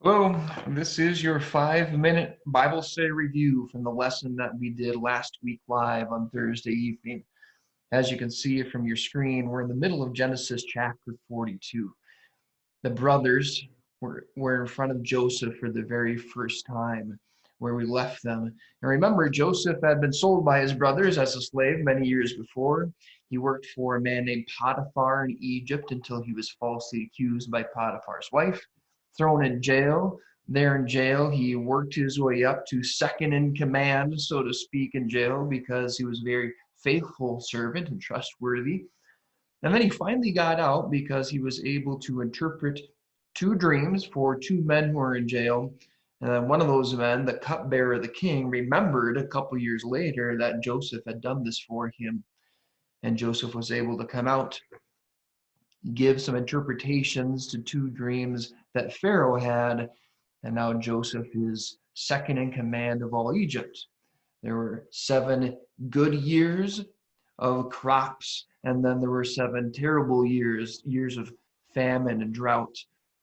Hello, this is your 5-minute Bible study review from the lesson that we did last week live on Thursday evening. As you can see from your screen, we're in the middle of Genesis chapter 42. The brothers were in front of Joseph for the very first time, where we left them. And remember, Joseph had been sold by his brothers as a slave many years before. He worked for a man named Potiphar in Egypt until he was falsely accused by Potiphar's wife, thrown in jail. There in jail, he worked his way up to second in command, so to speak, in jail because he was a very faithful servant and trustworthy. And then he finally got out because he was able to interpret two dreams for two men who were in jail. And then one of those men, the cupbearer of the king, remembered a couple years later that Joseph had done this for him. And Joseph was able to come out, give some interpretations to two dreams that Pharaoh had. And now Joseph is second in command of all Egypt. There were 7 good years of crops, and then there were 7 terrible years of famine and drought.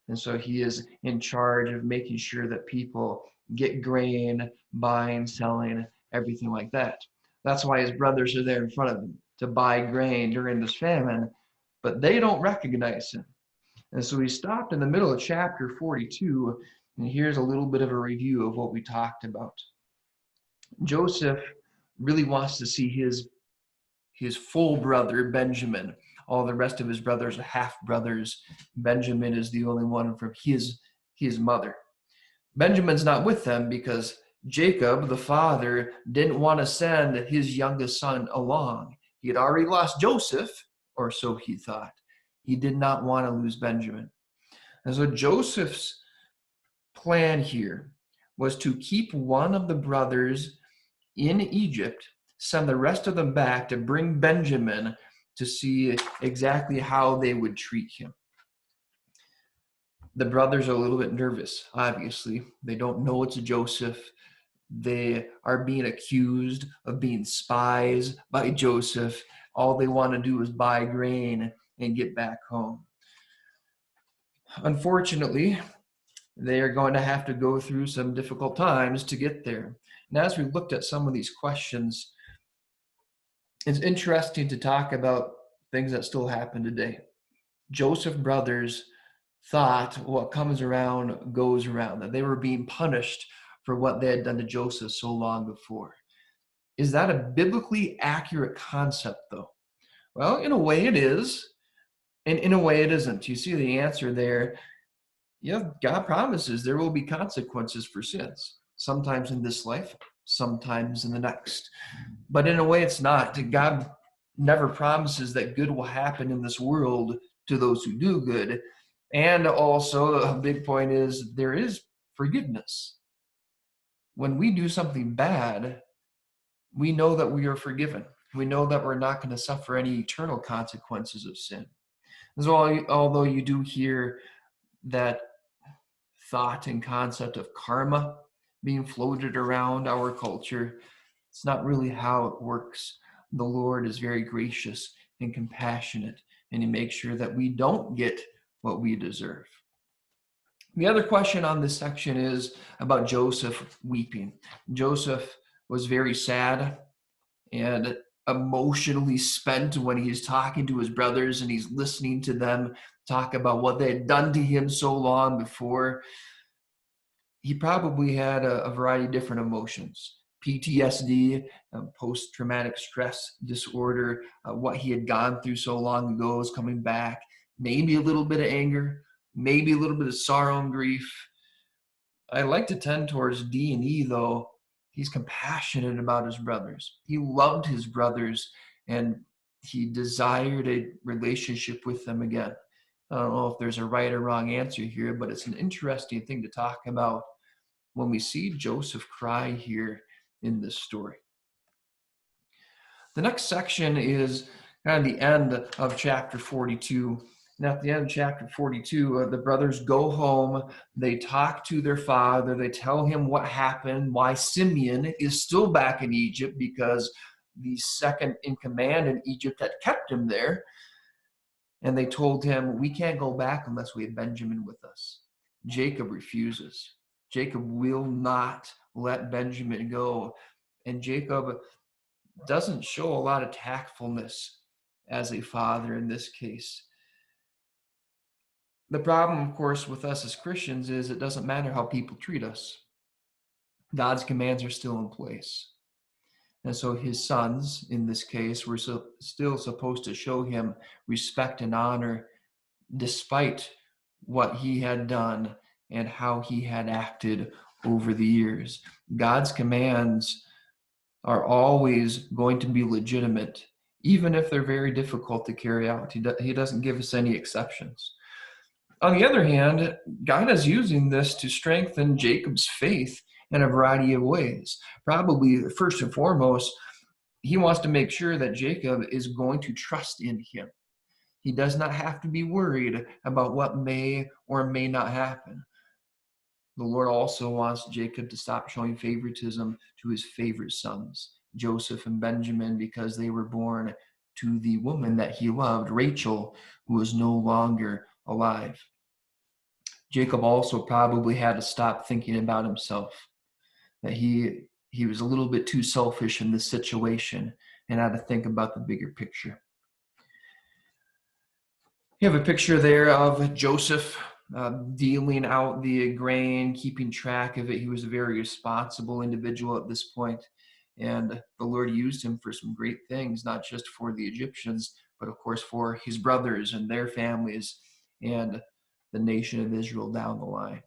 And so he is in charge of making sure that people get grain, buying, selling, everything like that. That's why his brothers are there in front of him to buy grain during this famine, but they don't recognize him. And so he stopped in the middle of chapter 42, and here's a little bit of a review of what we talked about. Joseph really wants to see his full brother, Benjamin. All the rest of his brothers are half brothers. Benjamin is the only one from his mother. Benjamin's not with them because Jacob, the father, didn't want to send his youngest son along. He had already lost Joseph, or so he thought. He did not want to lose Benjamin. And so Joseph's plan here was to keep one of the brothers in Egypt, send the rest of them back to bring Benjamin to see exactly how they would treat him. The brothers are a little bit nervous, obviously. They don't know it's Joseph. They are being accused of being spies by Joseph. All they want to do is buy grain and get back home. Unfortunately, they are going to have to go through some difficult times to get there. And as we looked at some of these questions, it's interesting to talk about things that still happen today. Joseph brothers thought what comes around goes around, that they were being punished for what they had done to Joseph so long before. Is that a biblically accurate concept, though? Well, in a way it is, and in a way it isn't. You see the answer there. Yeah, God promises there will be consequences for sins, sometimes in this life, sometimes in the next. But in a way, it's not. God never promises that good will happen in this world to those who do good. And also, a big point is there is forgiveness. When we do something bad, we know that we are forgiven. We know that we're not going to suffer any eternal consequences of sin. And so, although you do hear that thought and concept of karma being floated around our culture, it's not really how it works. The Lord is very gracious and compassionate, and he makes sure that we don't get what we deserve. The other question on this section is about Joseph weeping. Joseph was very sad and emotionally spent when he's talking to his brothers and he's listening to them talk about what they had done to him so long before. He probably had a variety of different emotions. PTSD, post-traumatic stress disorder, what he had gone through so long ago is coming back, maybe a little bit of anger, maybe a little bit of sorrow and grief. I like to tend towards D and E, though. He's compassionate about his brothers. He loved his brothers, and he desired a relationship with them again. I don't know if there's a right or wrong answer here, but it's an interesting thing to talk about when we see Joseph cry here in this story. The next section is kind of the end of chapter 42. And at the end of chapter 42, the brothers go home. They talk to their father. They tell him what happened, why Simeon is still back in Egypt, because the second in command in Egypt had kept him there. And they told him, we can't go back unless we have Benjamin with us. Jacob refuses. Jacob will not let Benjamin go. And Jacob doesn't show a lot of tactfulness as a father in this case. The problem, of course, with us as Christians is it doesn't matter how people treat us. God's commands are still in place. And so his sons, in this case, were still supposed to show him respect and honor despite what he had done and how he had acted over the years. God's commands are always going to be legitimate, even if they're very difficult to carry out. He doesn't give us any exceptions. On the other hand, God is using this to strengthen Jacob's faith in a variety of ways. Probably first and foremost, he wants to make sure that Jacob is going to trust in him. He does not have to be worried about what may or may not happen. The Lord also wants Jacob to stop showing favoritism to his favorite sons, Joseph and Benjamin, because they were born to the woman that he loved, Rachel, who was no longer alive. Jacob also probably had to stop thinking about himself, that he was a little bit too selfish in this situation and had to think about the bigger picture. You have a picture there of Joseph dealing out the grain, keeping track of it. He was a very responsible individual at this point, and the Lord used him for some great things, not just for the Egyptians, but of course for his brothers and their families and the nation of Israel down the line.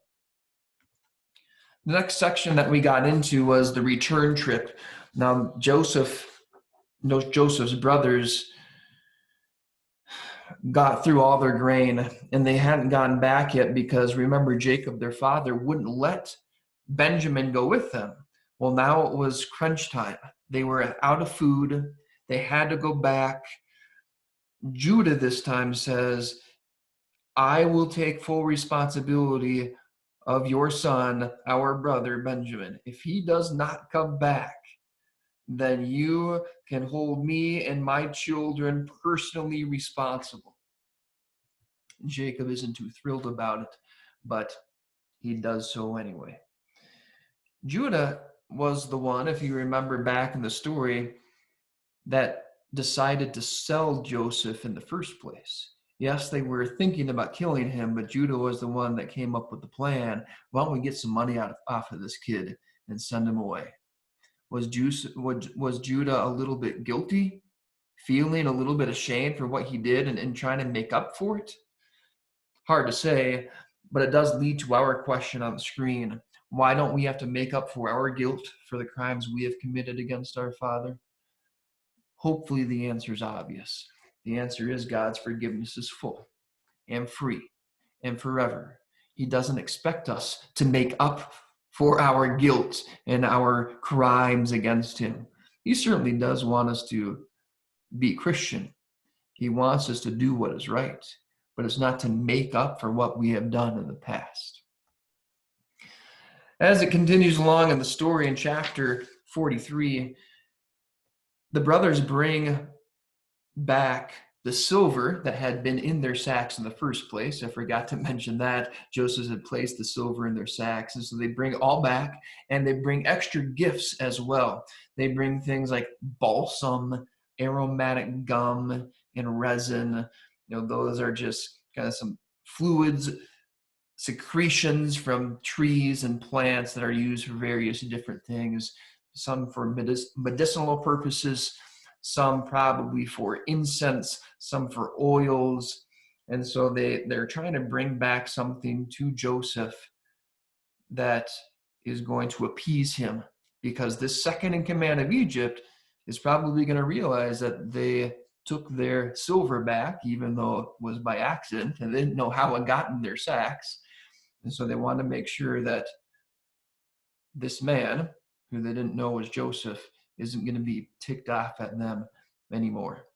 The next section that we got into was the return trip. Now, Joseph's brothers got through all their grain, and they hadn't gotten back yet because, remember, Jacob, their father, wouldn't let Benjamin go with them. Well, now it was crunch time. They were out of food. They had to go back. Judah this time says, I will take full responsibility of your son, our brother Benjamin. If he does not come back, then you can hold me and my children personally responsible. Jacob isn't too thrilled about it, but he does so anyway. Judah was the one, if you remember back in the story, that decided to sell Joseph in the first place. Yes, they were thinking about killing him, but Judah was the one that came up with the plan. Why don't we get some money off of this kid and send him away? Was Judah a little bit guilty, feeling a little bit ashamed for what he did and trying to make up for it? Hard to say, but it does lead to our question on the screen. Why don't we have to make up for our guilt for the crimes we have committed against our Father? Hopefully the answer is obvious. The answer is God's forgiveness is full and free and forever. He doesn't expect us to make up for our guilt and our crimes against him. He certainly does want us to be Christian. He wants us to do what is right, but it's not to make up for what we have done in the past. As it continues along in the story in chapter 43, the brothers bring back the silver that had been in their sacks in the first place. I forgot to mention that. Joseph had placed the silver in their sacks. And so they bring it all back, and they bring extra gifts as well. They bring things like balsam, aromatic gum, and resin. Those are just kind of some fluids, secretions from trees and plants that are used for various different things. Some for medicinal purposes, some probably for incense, some for oils. And so they're trying to bring back something to Joseph that is going to appease him, because this second in command of Egypt is probably going to realize that they took their silver back, even though it was by accident, and they didn't know how it got in their sacks. And so they want to make sure that this man, who they didn't know was Joseph, isn't going to be ticked off at them anymore.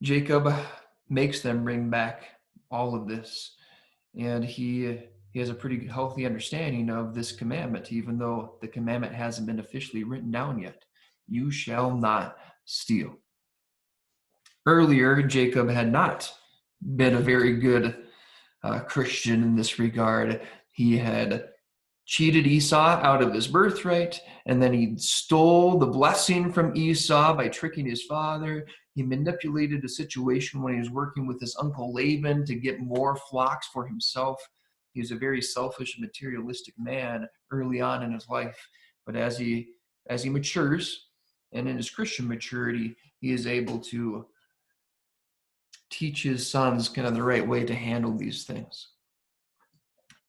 Jacob makes them bring back all of this, and he has a pretty healthy understanding of this commandment, even though the commandment hasn't been officially written down yet. You shall not steal. Earlier, Jacob had not been a very good Christian in this regard. He had cheated Esau out of his birthright, and then he stole the blessing from Esau by tricking his father. He manipulated a situation when he was working with his uncle Laban to get more flocks for himself. He was a very selfish, materialistic man early on in his life. But as he matures, and in his Christian maturity, he is able to teach his sons kind of the right way to handle these things.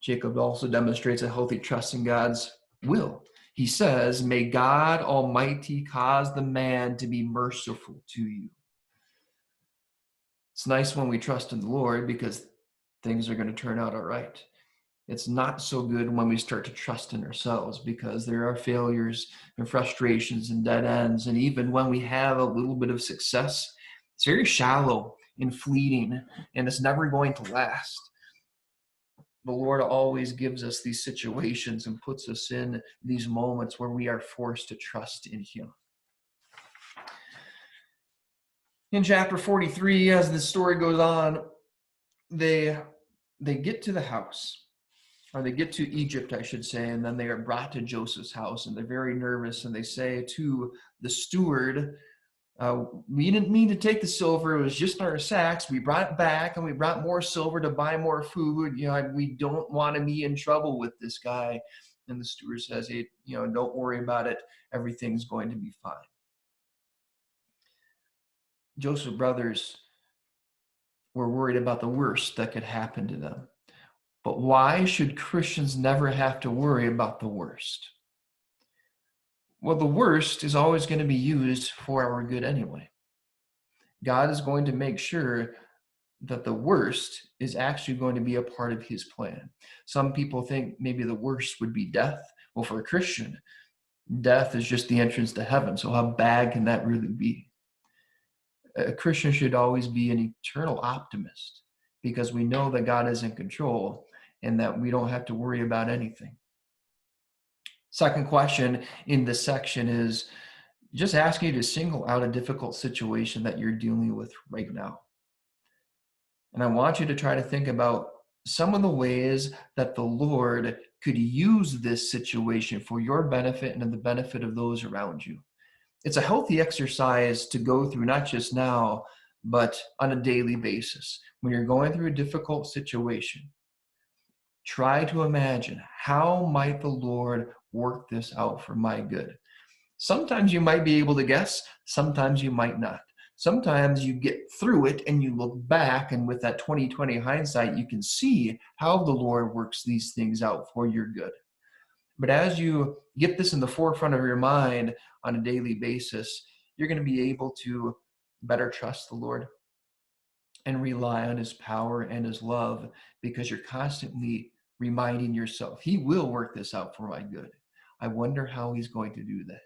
Jacob also demonstrates a healthy trust in God's will. He says, "May God Almighty cause the man to be merciful to you." It's nice when we trust in the Lord because things are going to turn out all right. It's not so good when we start to trust in ourselves because there are failures and frustrations and dead ends. And even when we have a little bit of success, it's very shallow and fleeting, and it's never going to last. The Lord always gives us these situations and puts us in these moments where we are forced to trust in Him. In chapter 43, as the story goes on, they get to the house, or they get to Egypt, I should say, and then they are brought to Joseph's house, and they're very nervous, and they say to the steward, "We didn't mean to take the silver. It was just in our sacks. We brought it back, and we brought more silver to buy more food. We don't want to be in trouble with this guy." And the steward says, "Hey, don't worry about it. Everything's going to be fine." Joseph's brothers were worried about the worst that could happen to them. But why should Christians never have to worry about the worst? Well, the worst is always going to be used for our good anyway. God is going to make sure that the worst is actually going to be a part of His plan. Some people think maybe the worst would be death. Well, for a Christian, death is just the entrance to heaven. So how bad can that really be? A Christian should always be an eternal optimist because we know that God is in control and that we don't have to worry about anything. Second question in this section is just asking you to single out a difficult situation that you're dealing with right now. And I want you to try to think about some of the ways that the Lord could use this situation for your benefit and the benefit of those around you. It's a healthy exercise to go through, not just now, but on a daily basis. When you're going through a difficult situation, try to imagine, how might the Lord work this out for my good? Sometimes you might be able to guess, sometimes you might not. Sometimes you get through it and you look back, and with that 20/20 hindsight, you can see how the Lord works these things out for your good. But as you get this in the forefront of your mind on a daily basis, you're going to be able to better trust the Lord and rely on His power and His love, because you're constantly reminding yourself, He will work this out for my good. I wonder how He's going to do that.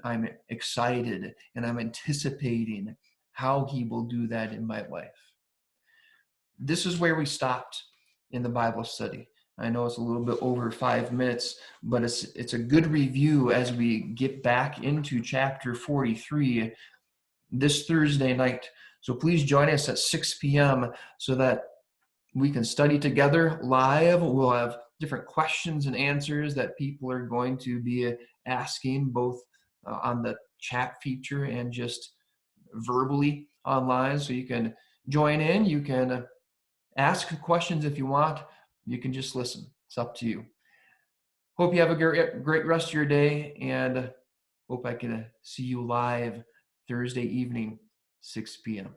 I'm excited and I'm anticipating how He will do that in my life. This is where we stopped in the Bible study. I know it's a little bit over 5 minutes, but it's a good review as we get back into chapter 43 this Thursday night. So please join us at 6 p.m. so that we can study together live. We'll have different questions and answers that people are going to be asking, both on the chat feature and just verbally online. So you can join in. You can ask questions if you want. You can just listen. It's up to you. Hope you have a great rest of your day, and hope I can see you live Thursday evening, 6 p.m.